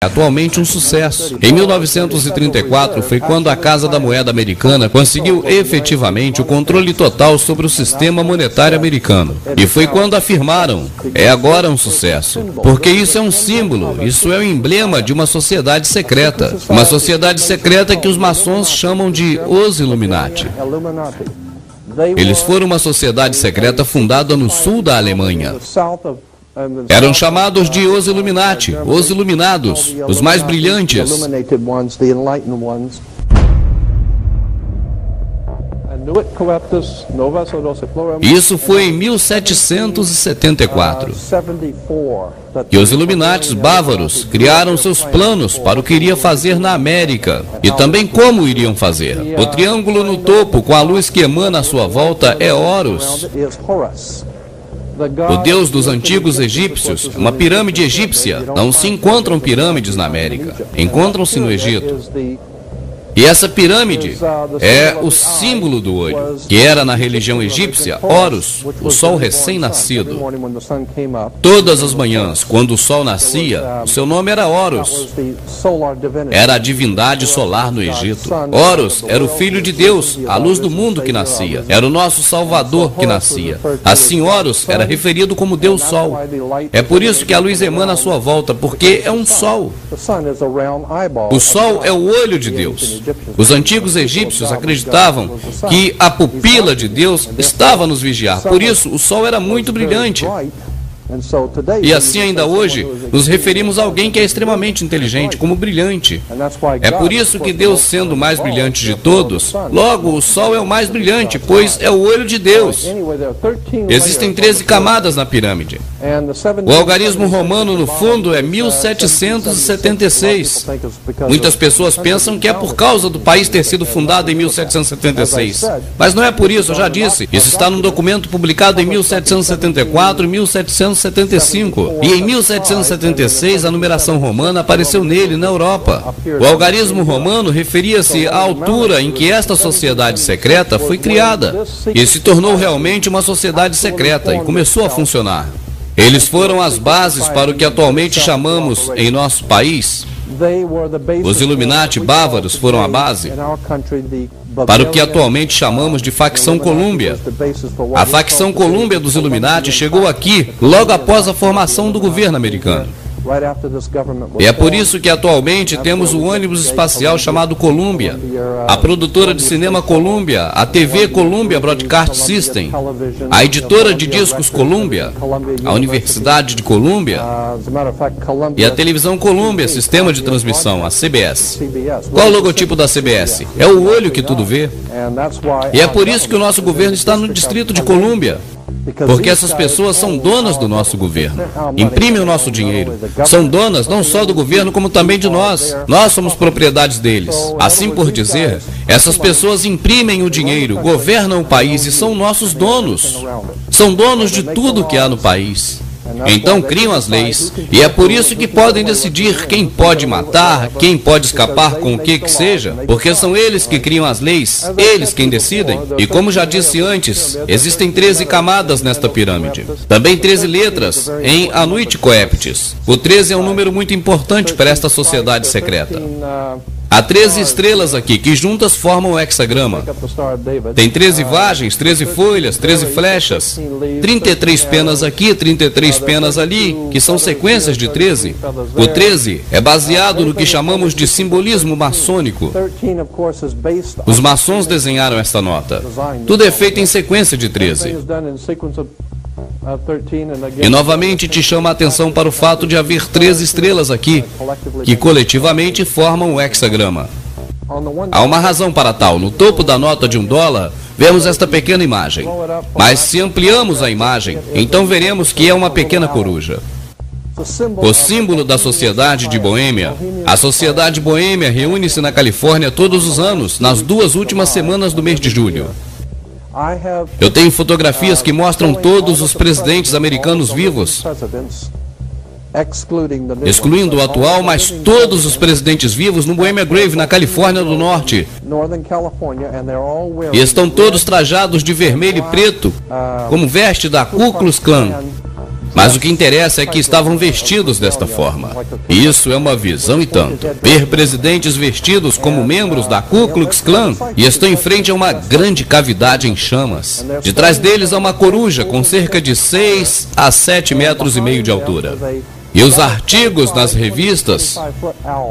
atualmente um sucesso. Em 1934 foi quando a Casa da Moeda Americana conseguiu efetivamente o controle total sobre o sistema monetário americano. E foi quando afirmaram, é agora um sucesso. Porque isso é um símbolo, isso é o emblema de uma sociedade secreta. Uma sociedade secreta que os maçons chamam de os Illuminati. Eles foram uma sociedade secreta fundada no sul da Alemanha. Eram chamados de os Illuminati, os iluminados, os mais brilhantes. Isso foi em 1774. E os Illuminatis bávaros criaram seus planos para o que iria fazer na América e também como iriam fazer. O triângulo no topo com a luz que emana à sua volta é Horus. O deus dos antigos egípcios, uma pirâmide egípcia. Não se encontram pirâmides na América, encontram-se no Egito. E essa pirâmide é o símbolo do olho, que era na religião egípcia, Horus, o sol recém-nascido. Todas as manhãs, quando o sol nascia, o seu nome era Horus. Era a divindade solar no Egito. Horus era o filho de Deus, a luz do mundo que nascia. Era o nosso Salvador que nascia. Assim, Horus era referido como Deus Sol. É por isso que a luz emana à sua volta, porque é um sol. O sol é o olho de Deus. Os antigos egípcios acreditavam que a pupila de Deus estava a nos vigiar. Por isso, o sol era muito brilhante. E assim ainda hoje, nos referimos a alguém que é extremamente inteligente, como brilhante. É por isso que Deus, sendo o mais brilhante de todos, logo o sol é o mais brilhante, pois é o olho de Deus. Existem 13 camadas na pirâmide. O algarismo romano, no fundo, é 1776. Muitas pessoas pensam que é por causa do país ter sido fundado em 1776. Mas não é por isso, eu já disse. Isso está num documento publicado em 1774 e 1775. E em 1776, a numeração romana apareceu nele, na Europa. O algarismo romano referia-se à altura em que esta sociedade secreta foi criada. E se tornou realmente uma sociedade secreta e começou a funcionar. Eles foram as bases para o que atualmente chamamos em nosso país. Os Illuminati bávaros foram a base para o que atualmente chamamos de facção Colômbia. A facção Colômbia dos Illuminati chegou aqui logo após a formação do governo americano. E é por isso que atualmente temos o ônibus espacial chamado Columbia, a produtora de cinema Columbia, a TV Columbia Broadcast System, a editora de discos Columbia, a Universidade de Columbia e a televisão Columbia, sistema de transmissão, a CBS. Qual o logotipo da CBS? É o olho que tudo vê. E é por isso que o nosso governo está no Distrito de Colômbia. Porque essas pessoas são donas do nosso governo, imprimem o nosso dinheiro, são donas não só do governo como também de nós. Nós somos propriedades deles. Assim por dizer, essas pessoas imprimem o dinheiro, governam o país e são nossos donos. São donos de tudo que há no país. Então criam as leis, e é por isso que podem decidir quem pode matar, quem pode escapar com o que seja, porque são eles que criam as leis, eles quem decidem. E como já disse antes, existem 13 camadas nesta pirâmide. Também 13 letras em Anuit Coeptis. O 13 é um número muito importante para esta sociedade secreta. Há 13 estrelas aqui, que juntas formam o hexagrama. Tem 13 vagens, 13 folhas, 13 flechas, 33 penas aqui, 33 penas ali, que são sequências de 13. O 13 é baseado no que chamamos de simbolismo maçônico. Os maçons desenharam esta nota. Tudo é feito em sequência de 13. E novamente te chama a atenção para o fato de haver 13 estrelas aqui, que coletivamente formam o hexagrama. Há uma razão para tal. No topo da nota de $1, vemos esta pequena imagem. Mas se ampliamos a imagem, então veremos que é uma pequena coruja. O símbolo da Sociedade de Boêmia. A Sociedade Boêmia reúne-se na Califórnia todos os anos, nas 2 últimas semanas do mês de julho. Eu tenho fotografias que mostram todos os presidentes americanos vivos, excluindo o atual, mas todos os presidentes vivos no Bohemia Grove, na Califórnia do Norte. E estão todos trajados de vermelho e preto, como veste da Ku Klux Klan. Mas o que interessa é que estavam vestidos desta forma. Isso é uma visão e tanto. Ver presidentes vestidos como membros da Ku Klux Klan e estão em frente a uma grande cavidade em chamas. De trás deles há uma coruja com cerca de 6 a 7 metros e meio de altura. E os artigos nas revistas,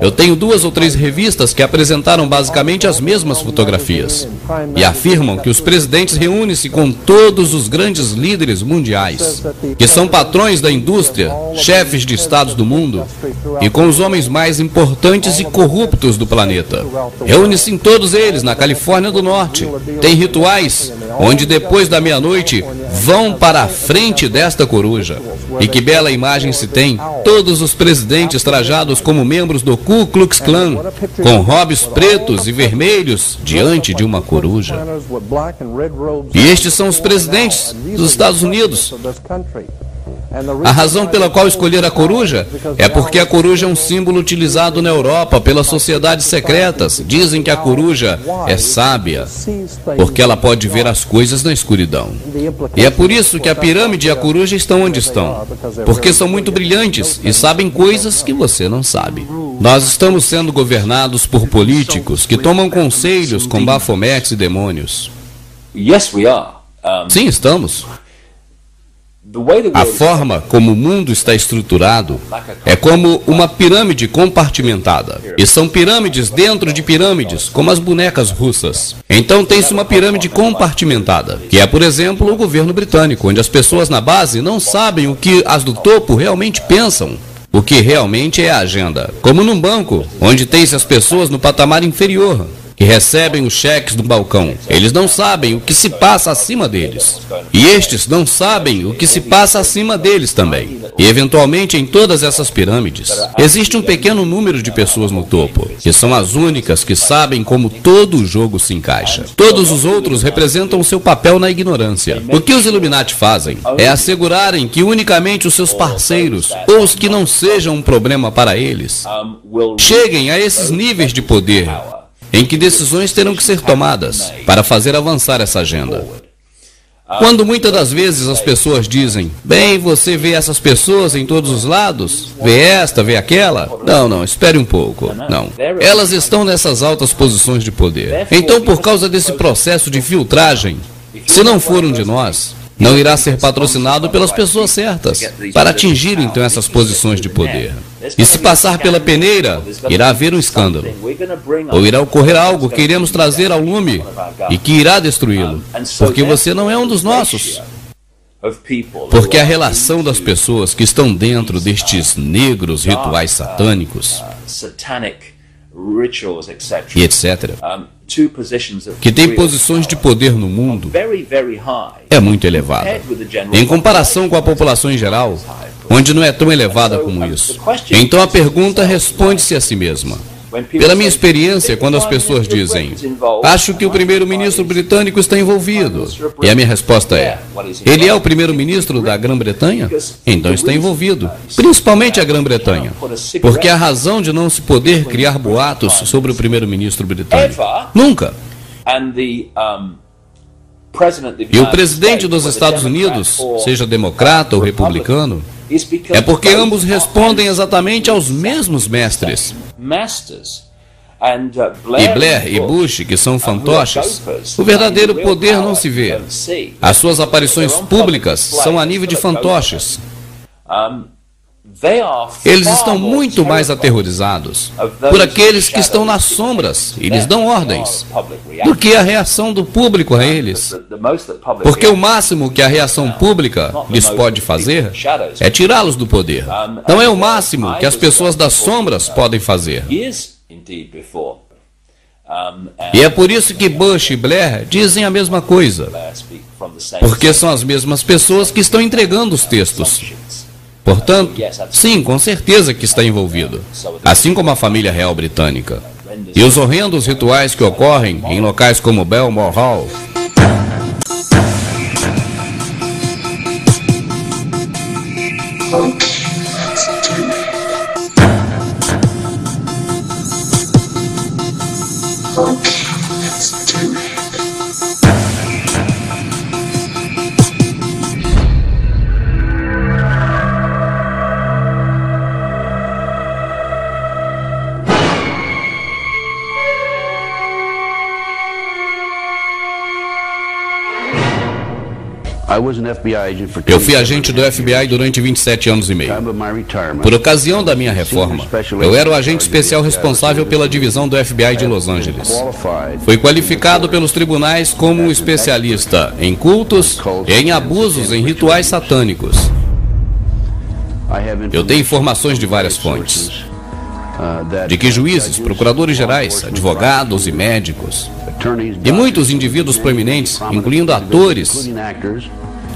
eu tenho 2 ou 3 revistas que apresentaram basicamente as mesmas fotografias e afirmam que os presidentes reúnem-se com todos os grandes líderes mundiais, que são patrões da indústria, chefes de estados do mundo e com os homens mais importantes e corruptos do planeta. Reúne-se todos eles na Califórnia do Norte. Tem rituais onde depois da meia-noite vão para a frente desta coruja. E que bela imagem se tem! Todos os presidentes trajados como membros do Ku Klux Klan, com robes pretos e vermelhos diante de uma coruja. E estes são os presidentes dos Estados Unidos. A razão pela qual escolher a coruja é porque a coruja é um símbolo utilizado na Europa pelas sociedades secretas. Dizem que a coruja é sábia, porque ela pode ver as coisas na escuridão. E é por isso que a pirâmide e a coruja estão onde estão, porque são muito brilhantes e sabem coisas que você não sabe. Nós estamos sendo governados por políticos que tomam conselhos com bafometes e demônios. Sim, estamos. A forma como o mundo está estruturado é como uma pirâmide compartimentada. E são pirâmides dentro de pirâmides, como as bonecas russas. Então tem-se uma pirâmide compartimentada, que é, por exemplo, o governo britânico, onde as pessoas na base não sabem o que as do topo realmente pensam, o que realmente é a agenda. Como num banco, onde tem-se as pessoas no patamar inferior, que recebem os cheques do balcão. Eles não sabem o que se passa acima deles. E estes não sabem o que se passa acima deles também. E, eventualmente, em todas essas pirâmides, existe um pequeno número de pessoas no topo, que são as únicas que sabem como todo o jogo se encaixa. Todos os outros representam o seu papel na ignorância. O que os Illuminati fazem é assegurarem que unicamente os seus parceiros, ou os que não sejam um problema para eles, cheguem a esses níveis de poder, em que decisões terão que ser tomadas para fazer avançar essa agenda. Quando muitas das vezes as pessoas dizem, bem, você vê essas pessoas em todos os lados, vê esta, vê aquela. Não, espere um pouco. Não. Elas estão nessas altas posições de poder. Então, por causa desse processo de filtragem, se não for um de nós, não irá ser patrocinado pelas pessoas certas para atingir então essas posições de poder. E se passar pela peneira, irá haver um escândalo. Ou irá ocorrer algo que iremos trazer ao lume e que irá destruí-lo. Porque você não é um dos nossos. Porque a relação das pessoas que estão dentro destes negros rituais satânicos e etc., que tem posições de poder no mundo, é muito elevada. Em comparação com a população em geral, onde não é tão elevada como isso. Então a pergunta responde-se a si mesma. Pela minha experiência, quando as pessoas dizem, acho que o primeiro-ministro britânico está envolvido. E a minha resposta é, ele é o primeiro-ministro da Grã-Bretanha? Então está envolvido. Principalmente a Grã-Bretanha. Porque a razão de não se poder criar boatos sobre o primeiro-ministro britânico. Nunca. E o presidente dos Estados Unidos, seja democrata ou republicano, é porque ambos respondem exatamente aos mesmos mestres. E Blair e Bush, que são fantoches, o verdadeiro poder não se vê. As suas aparições públicas são a nível de fantoches. Eles estão muito mais aterrorizados por aqueles que estão nas sombras e lhes dão ordens do que a reação do público a eles. Porque o máximo que a reação pública lhes pode fazer é tirá-los do poder. Não é o máximo que as pessoas das sombras podem fazer. E é por isso que Bush e Blair dizem a mesma coisa. Porque são as mesmas pessoas que estão entregando os textos. Portanto, sim, com certeza que está envolvido, assim como a família real britânica. E os horrendos rituais que ocorrem em locais como Belmore Hall. Eu fui agente do FBI durante 27 anos e meio. Por ocasião da minha reforma, eu era o agente especial responsável pela divisão do FBI de Los Angeles. Fui qualificado pelos tribunais como um especialista em cultos e em abusos em rituais satânicos. Eu tenho informações de várias fontes, de que juízes, procuradores gerais, advogados e médicos, e muitos indivíduos proeminentes, incluindo atores,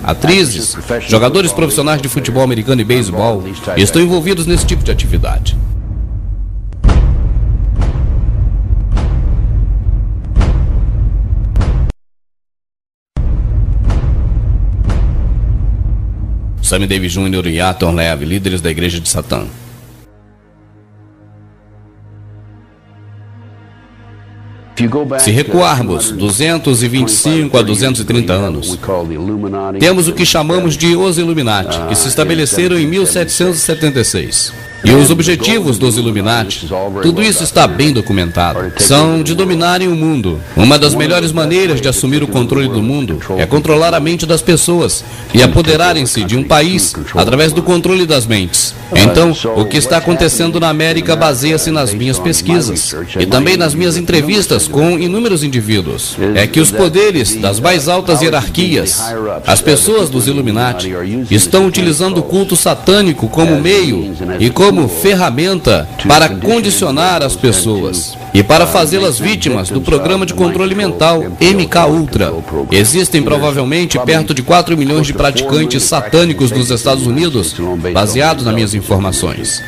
atrizes, jogadores profissionais de futebol americano e beisebol, estão envolvidos nesse tipo de atividade. Sammy Davis Jr. e Aton Lev, líderes da Igreja de Satã. Se recuarmos 225 a 230 anos, temos o que chamamos de Os Illuminati, que se estabeleceram em 1776. E os objetivos dos Illuminati, tudo isso está bem documentado, são de dominarem o mundo. Uma das melhores maneiras de assumir o controle do mundo é controlar a mente das pessoas e apoderarem-se de um país através do controle das mentes. Então, o que está acontecendo na América baseia-se nas minhas pesquisas e também nas minhas entrevistas com inúmeros indivíduos. É que os poderes das mais altas hierarquias, as pessoas dos Illuminati, estão utilizando o culto satânico como meio e como ferramenta para condicionar as pessoas e para fazê-las vítimas do programa de controle mental MKUltra. Existem provavelmente perto de 4 milhões de praticantes satânicos nos Estados Unidos, baseados nas minhas informações.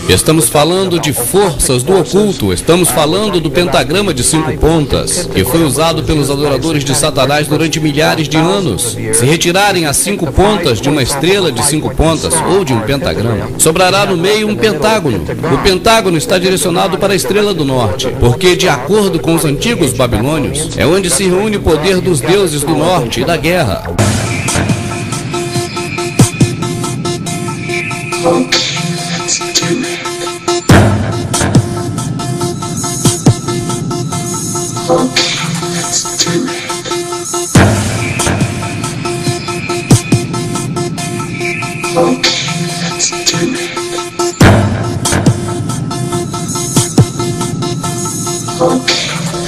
Estamos falando de forças do oculto, estamos falando do pentagrama de 5 pontas, que foi usado pelos adoradores de Satanás durante milhares de anos. Se retirarem as 5 pontas de uma estrela de 5 pontas ou de um pentagrama, sobrará no meio um pentágono. O pentágono está direcionado para a estrela do norte, porque, de acordo com os antigos babilônios, é onde se reúne o poder dos deuses do norte e da guerra. Okay,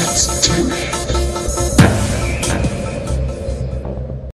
let's do it.